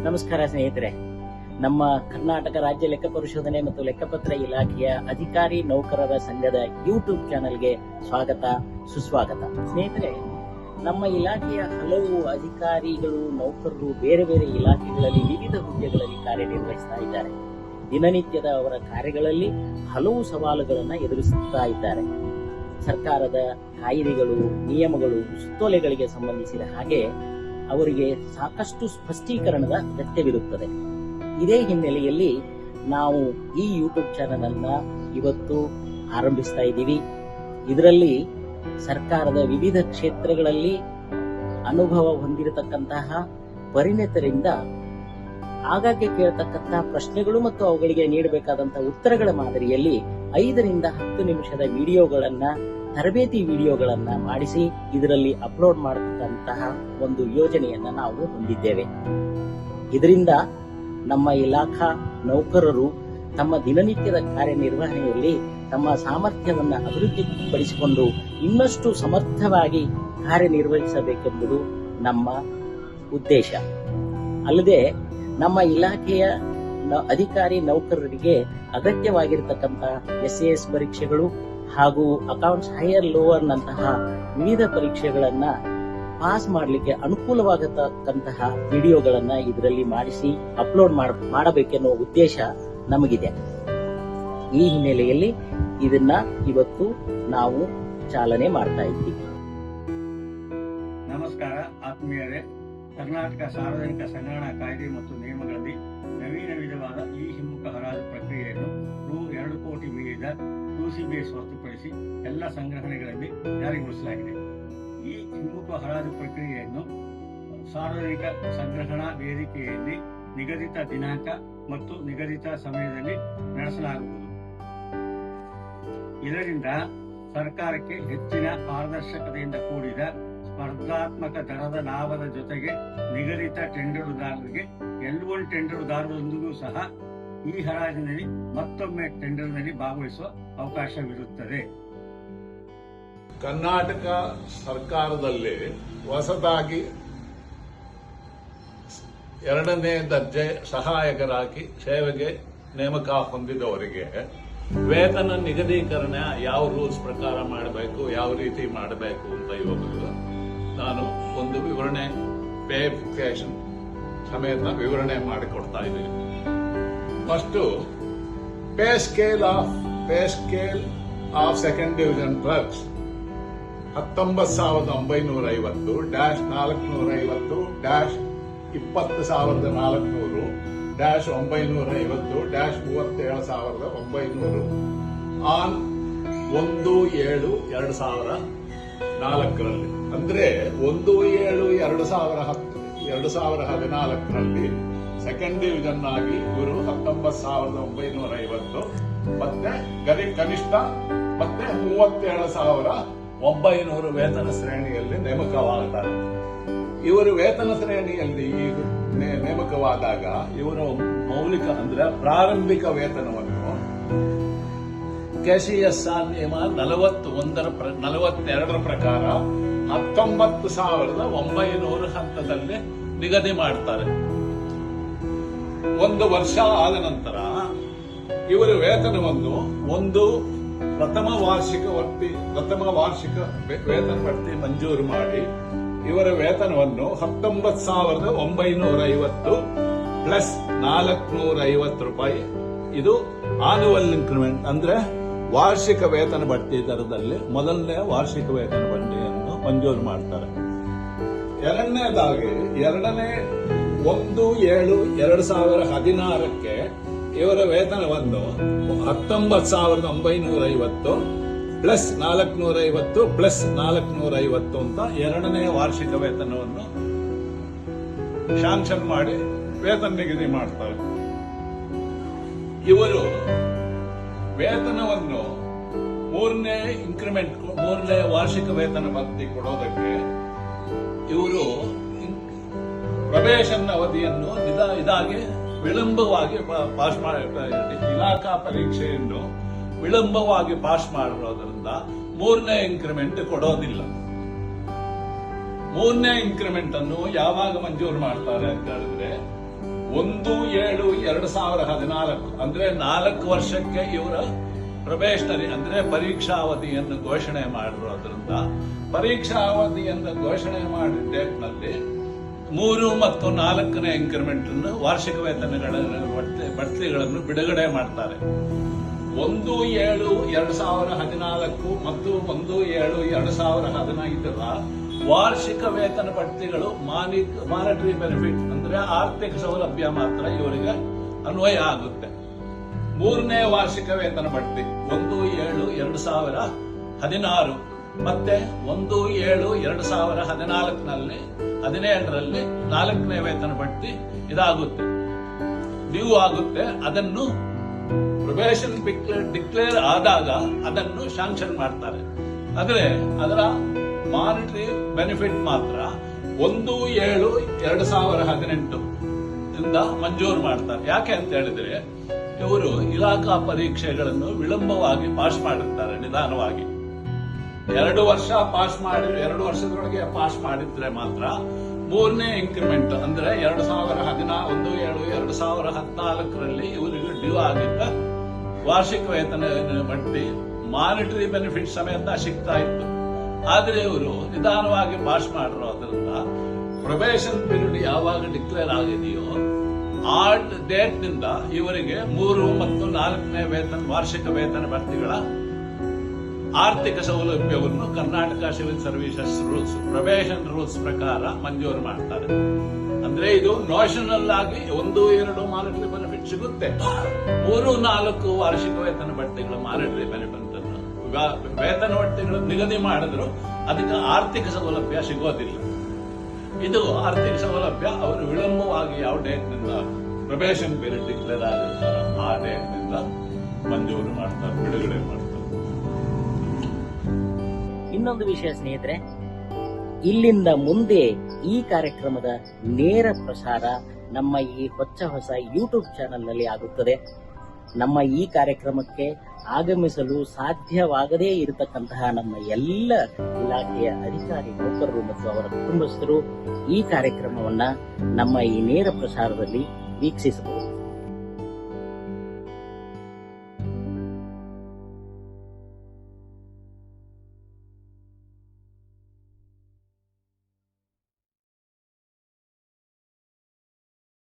ನಮಸ್ಕಾರ ಸ್ನೇಹಿತರೆ. ನಮ್ಮ ಕರ್ನಾಟಕ ರಾಜ್ಯ ಲೆಕ್ಕ ಪರಿಶೋಧನೆ ಮತ್ತು ಲೆಕ್ಕಪತ್ರ ಇಲಾಖೆಯ ಅಧಿಕಾರಿ ನೌಕರರ ಸಂಘದ ಯೂಟ್ಯೂಬ್ ಚಾನೆಲ್ಗೆ ಸ್ವಾಗತ ಸುಸ್ವಾಗತ. ಸ್ನೇಹಿತರೆ, ನಮ್ಮ ಇಲಾಖೆಯ ಹಲವು ಅಧಿಕಾರಿಗಳು ನೌಕರರು ಬೇರೆ ಬೇರೆ ಇಲಾಖೆಗಳಲ್ಲಿ ವಿವಿಧ ಹುದ್ದೆಗಳಲ್ಲಿ ಕಾರ್ಯನಿರ್ವಹಿಸ್ತಾ ಇದ್ದಾರೆ. ದಿನನಿತ್ಯದ ಅವರ ಕಾರ್ಯಗಳಲ್ಲಿ ಹಲವು ಸವಾಲುಗಳನ್ನು ಎದುರಿಸುತ್ತಾ ಇದ್ದಾರೆ. ಸರ್ಕಾರದ ಕಾಯ್ದೆಗಳು, ನಿಯಮಗಳು, ಸುತ್ತೋಲೆಗಳಿಗೆ ಸಂಬಂಧಿಸಿದ ಹಾಗೆ ಅವರಿಗೆ ಸಾಕಷ್ಟು ಸ್ಪಷ್ಟೀಕರಣದ ಅಗತ್ಯವಿರುತ್ತದೆ. ಇದೇ ಹಿನ್ನೆಲೆಯಲ್ಲಿ ನಾವು ಈ ಯೂಟ್ಯೂಬ್ ಚಾನೆಲ್ ಅನ್ನ ಇವತ್ತು ಆರಂಭಿಸ್ತಾ ಇದ್ದೀವಿ. ಇದರಲ್ಲಿ ಸರ್ಕಾರದ ವಿವಿಧ ಕ್ಷೇತ್ರಗಳಲ್ಲಿ ಅನುಭವ ಹೊಂದಿರತಕ್ಕಂತಹ ಪರಿಣಿತರಿಂದ ಆಗಾಗ್ಗೆ ಕೇಳತಕ್ಕಂತಹ ಪ್ರಶ್ನೆಗಳು ಮತ್ತು ಅವುಗಳಿಗೆ ನೀಡಬೇಕಾದಂತಹ ಉತ್ತರಗಳ ಮಾದರಿಯಲ್ಲಿ 5 ರಿಂದ 10 ನಿಮಿಷದ ವಿಡಿಯೋಗಳನ್ನ, ತರಬೇತಿ ವಿಡಿಯೋಗಳನ್ನ ಮಾಡಿಸಿ ಇದರಲ್ಲಿ ಅಪ್ಲೋಡ್ ಮಾಡತಕ್ಕಂತಹ ಒಂದು ಯೋಜನೆಯನ್ನ ನಾವು ಹೊಂದಿದ್ದೇವೆ. ಇದರಿಂದ ನಮ್ಮ ಇಲಾಖಾ ನೌಕರರು ತಮ್ಮ ದಿನನಿತ್ಯದ ಕಾರ್ಯನಿರ್ವಹಣೆಯಲ್ಲಿ ತಮ್ಮ ಸಾಮರ್ಥ್ಯವನ್ನು ಅಭಿವೃದ್ಧಿಪಡಿಸಿಕೊಂಡು ಇನ್ನಷ್ಟು ಸಮರ್ಥವಾಗಿ ಕಾರ್ಯನಿರ್ವಹಿಸಬೇಕೆಂಬುದು ನಮ್ಮ ಉದ್ದೇಶ. ಅಲ್ಲದೆ ನಮ್ಮ ಇಲಾಖೆಯ ಅಧಿಕಾರಿ ನೌಕರರಿಗೆ ಅಗತ್ಯವಾಗಿರತಕ್ಕಂತಹ SAS ಪರೀಕ್ಷೆಗಳು ಹಾಗೂ ಅಕೌಂಟ್ಸ್ ಹೈಯರ್ ಲೋವರ್ ನಂತಹ ವಿವಿಧ ಪರೀಕ್ಷೆಗಳನ್ನ ಪಾಸ್ ಮಾಡಲಿಕ್ಕೆ ಅನುಕೂಲವಾಗತಕ್ಕಂತಹ ವಿಡಿಯೋಗಳನ್ನ ಇದರಲ್ಲಿ ಮಾಡಿಸಿ ಅಪ್ಲೋಡ್ ಮಾಡಬೇಕೆನ್ನುವ ಉದ್ದೇಶ ನಮಗಿದೆ. ಈ ಹಿನ್ನೆಲೆಯಲ್ಲಿ ಇದನ್ನ ಇವತ್ತು ನಾವು ಚಾಲನೆ ಮಾಡ್ತಾ ಇದ್ದೀವಿ. ನಮಸ್ಕಾರ ಆತ್ಮೀಯರೇ. ಕರ್ನಾಟಕ ಸಾರ್ವಜನಿಕ ಸಂಗ್ರಹಣಾ ಕಾಯ್ದೆ ಮತ್ತು ನಿಯಮಗಳಲ್ಲಿ ನವೀನ ವಿಧವಾದ ಈ ಹಿಮ್ಮುಖ ಹರಾಜು ಪ್ರಕ್ರಿಯೆಯನ್ನು ರೂ 2 ಕೋಟಿ ಮೀರಿದ QCBS ಹೊರತುಪಡಿಸಿ ಎಲ್ಲ ಸಂಗ್ರಹಣೆಗಳಲ್ಲಿ ಜಾರಿಗೊಳಿಸಲಾಗಿದೆ. ಈ ಹಿಮ್ಮುಖ ಹರಾಜು ಪ್ರಕ್ರಿಯೆಯನ್ನು ಸಾರ್ವಜನಿಕ ಸಂಗ್ರಹಣಾ ವೇದಿಕೆಯಲ್ಲಿ ನಿಗದಿತ ದಿನಾಂಕ ಮತ್ತು ನಿಗದಿತ ಸಮಯದಲ್ಲಿ ನಡೆಸಲಾಗುವುದು. ಇದರಿಂದ ಸರ್ಕಾರಕ್ಕೆ ಹೆಚ್ಚಿನ ಪಾರದರ್ಶಕತೆಯಿಂದ ಕೂಡಿದ ಸ್ಪರ್ಧಾತ್ಮಕ ದರದ ಲಾಭದ ಜೊತೆಗೆ ನಿಗದಿತ ಟೆಂಡರುದಾರರಿಗೆ L1 ಟೆಂಡರುದಾರರೊಂದಿಗೂ ಸಹ ಈ ಹರಾಜಿನಲ್ಲಿ ಮತ್ತೊಮ್ಮೆ ಟೆಂಡರ್ನಲ್ಲಿ ಭಾಗವಹಿಸುವ ಅವಕಾಶವಿರುತ್ತದೆ. ಕರ್ನಾಟಕ ಸರ್ಕಾರದಲ್ಲಿ ಹೊಸದಾಗಿ 2ನೇ ದರ್ಜೆ ಸಹಾಯಕರಾಗಿ ಸೇವೆಗೆ ನೇಮಕ ಹೊಂದಿದವರಿಗೆ ವೇತನ ನಿಗದೀಕರಣ ಯಾವ ರೂಲ್ಸ್ ಪ್ರಕಾರ ಮಾಡಬೇಕು, ಯಾವ ರೀತಿ ಮಾಡಬೇಕು ಅಂತ ಇವಾಗ ನಾನು ಒಂದು ವಿವರಣೆ, ಪೇ ಫಿಕ್ಸೇಷನ್ ಸಮೇತ ವಿವರಣೆ ಮಾಡಿಕೊಡ್ತಾ ಇದ್ದೀನಿ. First, pay scale of second division clerks 19,450-450-950-37,900 on 1/7/2004 ಅಂದ್ರೆ 1/7/2014 ಸೆಕೆಂಡ್ ಡಿವಿಷನ್ ಆಗಿ ಇವರು 19,950 ಮತ್ತೆ ಕನಿಷ್ಠ ಮತ್ತೆ 37,900 ವೇತನ ಶ್ರೇಣಿಯಲ್ಲಿ ನೇಮಕವಾಗುತ್ತಾರೆ. ಇವರು ವೇತನ ಶ್ರೇಣಿಯಲ್ಲಿ ನೇಮಕವಾದಾಗ ಇವರ ಮೌಲಿಕ ಅಂದ್ರೆ ಪ್ರಾರಂಭಿಕ ವೇತನವನ್ನು KCSR ನಿಯಮ 42ರ ಪ್ರಕಾರ 19,900 ಹಂತದಲ್ಲಿ ನಿಗದಿ ಮಾಡ್ತಾರೆ. 1 ವರ್ಷ ಆದ ನಂತರ ಇವರ ವೇತನವನ್ನು ಪ್ರಥಮ ವಾರ್ಷಿಕ ವೇತನ ಬಡ್ತಿ ಮಂಜೂರು ಮಾಡಿ ಇವರ ವೇತನವನ್ನು 19,950 ಪ್ಲಸ್ 450 ರೂಪಾಯಿ, ಇದು ಆನ್ಯುವಲ್ ಇನ್ಕ್ರಿಮೆಂಟ್ ಅಂದ್ರೆ ವಾರ್ಷಿಕ ವೇತನ ಬಡ್ತಿ ದರದಲ್ಲಿ ಮೊದಲನೇ ವಾರ್ಷಿಕ ವೇತನ ಬಡ್ತಿಯನ್ನು ಮಂಜೂರು ಮಾಡ್ತಾರೆ. ಎರಡನೇದಾಗಿ 1/7/2016ಕ್ಕೆ ಇವರ ವೇತನವನ್ನು 19,950 ಪ್ಲಸ್ 450 ಪ್ಲಸ್ 450 ಅಂತ 2ನೇ ವಾರ್ಷಿಕ ವೇತನವನ್ನು ಶಾಂಕ್ಷನ್ ಮಾಡಿ ವೇತನ ನಿಗದಿ ಮಾಡ್ತಾರೆ. ಇವರು ವೇತನವನ್ನು 3ನೇ ವಾರ್ಷಿಕ ವೇತನ ಭತ್ತಿ ಕೊಡೋದಕ್ಕೆ ಇವರು ಪ್ರವೇಶನ ಅವಧಿಯನ್ನು ಇದಾಗಿ ವಿಳಂಬವಾಗಿ ಪಾಸ್ ಇಲಾಖಾ ಪರೀಕ್ಷೆಯನ್ನು ವಿಳಂಬವಾಗಿ ಪಾಸ್ ಮಾಡಿರೋದ್ರಿಂದ 3ನೇ ಇನ್ಕ್ರಿಮೆಂಟ್ ಕೊಡೋದಿಲ್ಲ. 3ನೇ ಇನ್ಕ್ರಿಮೆಂಟ್ ಅನ್ನು ಯಾವಾಗ ಮಂಜೂರು ಮಾಡ್ತಾರೆ ಅಂತ ಹೇಳಿದ್ರೆ 1/7/2014 ಅಂದ್ರೆ 4 ವರ್ಷಕ್ಕೆ ಇವರ ಪ್ರೊಬೇಷನರಿ ಅಂದ್ರೆ ಪರೀಕ್ಷಾ ಅವಧಿಯನ್ನು ಘೋಷಣೆ ಮಾಡಿರೋದ್ರಿಂದ ಪರೀಕ್ಷಾ ಅವಧಿಯನ್ನು ಘೋಷಣೆ ಮಾಡಿದ ಡೇಟ್ನಲ್ಲಿ 3 ಮತ್ತು 4ನೇ ಇಂಕ್ರಿಮೆಂಟ್ ಅನ್ನು ವಾರ್ಷಿಕ ವೇತನಗಳ ಬಡ್ತಿಗಳನ್ನು ಬಿಡುಗಡೆ ಮಾಡ್ತಾರೆ. 1/7/2014 ಮತ್ತು 1/7/2015 ವಾರ್ಷಿಕ ವೇತನ ಬಡ್ತಿಗಳು ಮಾನಿಟರಿ ಬೆನಿಫಿಟ್ ಅಂದ್ರೆ ಆರ್ಥಿಕ ಸೌಲಭ್ಯ ಮಾತ್ರ ಇವರಿಗೆ ಅನ್ವಯ ಆಗುತ್ತೆ. 3ನೇ ವಾರ್ಷಿಕ ವೇತನ ಬಡ್ತಿ 1/7/2016 ಮತ್ತೆ 1/7/2017ರಲ್ಲಿ 4ನೇ ವೇತನ ಬಡ್ತಿ ಇದಾಗುತ್ತೆ, ಡ್ಯೂ ಆಗುತ್ತೆ. ಅದನ್ನು ಪ್ರೊಬೇಷನ್ ಡಿಕ್ಲೇರ್ ಆದಾಗ ಅದನ್ನು ಶಾಂಕ್ಷನ್ ಮಾಡ್ತಾರೆ. ಆದರೆ ಅದರ ಮಾನಿಟರಿ ಬೆನಿಫಿಟ್ ಮಾತ್ರ 1/7/2018 ಇಂದ ಮಂಜೂರು ಮಾಡ್ತಾರೆ. ಯಾಕೆ ಅಂತ ಹೇಳಿದ್ರೆ ಇವರು ಇಲಾಖಾ ಪರೀಕ್ಷೆಗಳನ್ನು ವಿಳಂಬವಾಗಿ ಪಾಸ್ ಮಾಡಿರ್ತಾರೆ, ನಿಧಾನವಾಗಿ. 2 ವರ್ಷದೊಳಗೆ ಪಾಸ್ ಮಾಡಿದ್ರೆ ಮಾತ್ರ 3ನೇ ಇಂಕ್ರಿಮೆಂಟ್ ಅಂದ್ರೆ 1/7/2014ರಲ್ಲಿ ಇವರಿಗೆ ಡ್ಯೂ ಆಗಿದ್ದ ವಾರ್ಷಿಕ ವೇತನ ಬಡ್ತಿ ಮಾನಿಟರಿ ಬೆನಿಫಿಟ್ ಸಮೇತ ಸಿಗ್ತಾ ಇತ್ತು. ಆದ್ರೆ ಇವರು ನಿಧಾನವಾಗಿ ಪಾಸ್ ಮಾಡಿರೋದ್ರಿಂದ ಪ್ರೊಬೇಷನ್ ಪೀರಿಯಡ್ ಯಾವಾಗ ಡಿಕ್ಲೇರ್ ಆಗಿದೆಯೋ ಆ ಡೇಟ್ ನಿಂದ ಇವರಿಗೆ 3 ಮತ್ತು 4ನೇ ವಾರ್ಷಿಕ ವೇತನ ಬಡ್ತಿಗಳ ಆರ್ಥಿಕ ಸೌಲಭ್ಯವನ್ನು Karnataka civil services rules probation rules ಪ್ರಕಾರ ಮಂಜೂರು ಮಾಡ್ತಾರೆ. ಅಂದ್ರೆ ಇದು ನೋಷನಲ್ ಆಗಿ 1-2 ಮಾನಿಟರಿ ಬೆನಿಫಿಟ್ ಸಿಗುತ್ತೆ. 3-4 ವಾರ್ಷಿಕ ವೇತನ ಬಡ್ತಿಗಳ ಮಾನಿಟರಿ ಬೆನಿಫಿಟ್ ವೇತನ ಬಡ್ತಿಗಳು ನಿಗದಿ ಮಾಡಿದ್ರು ಅದಕ್ಕೆ ಆರ್ಥಿಕ ಸೌಲಭ್ಯ ಸಿಗೋದಿಲ್ಲ. ಇದು ಆರ್ಥಿಕ ಸೌಲಭ್ಯ ಅವರು ವಿಳಂಬವಾಗಿ ಯಾವ ಡೇಟ್ ನಿಂದ ಪ್ರೊಬೇಷನ್ ಪೀರಿಯಡ್ ಡಿಕ್ಲೇರ್ ಆಗಿರ್ತಾರೋ ಆ ಡೇಟ್ ನಿಂದ ಮಂಜೂರು ಮಾಡ್ತಾರೆ, ಬಿಡುಗಡೆ ಮಾಡ್ತಾರೆ. ಇನ್ನೊಂದು ವಿಷಯ ಸ್ನೇಹಿತರೆ, ಇಲ್ಲಿಂದ ಮುಂದೆ ಈ ಕಾರ್ಯಕ್ರಮದ ನೇರ ಪ್ರಸಾರ ನಮ್ಮ ಈ ಹೊಸ ಯೂಟ್ಯೂಬ್ ಚಾನೆಲ್ನಲ್ಲಿ ಆಗುತ್ತದೆ. ನಮ್ಮ ಈ ಕಾರ್ಯಕ್ರಮಕ್ಕೆ ಆಗಮಿಸಲು ಸಾಧ್ಯವಾಗದೇ ಇರತಕ್ಕಂತಹ ನಮ್ಮ ಎಲ್ಲ ಇಲಾಖೆಯ ಅಧಿಕಾರಿ ನೌಕರರು ಮತ್ತು ಅವರ ಕುಟುಂಬಸ್ಥರು ಈ ಕಾರ್ಯಕ್ರಮವನ್ನ ನಮ್ಮ ಈ ನೇರ ಪ್ರಸಾರದಲ್ಲಿ ವೀಕ್ಷಿಸಬಹುದು.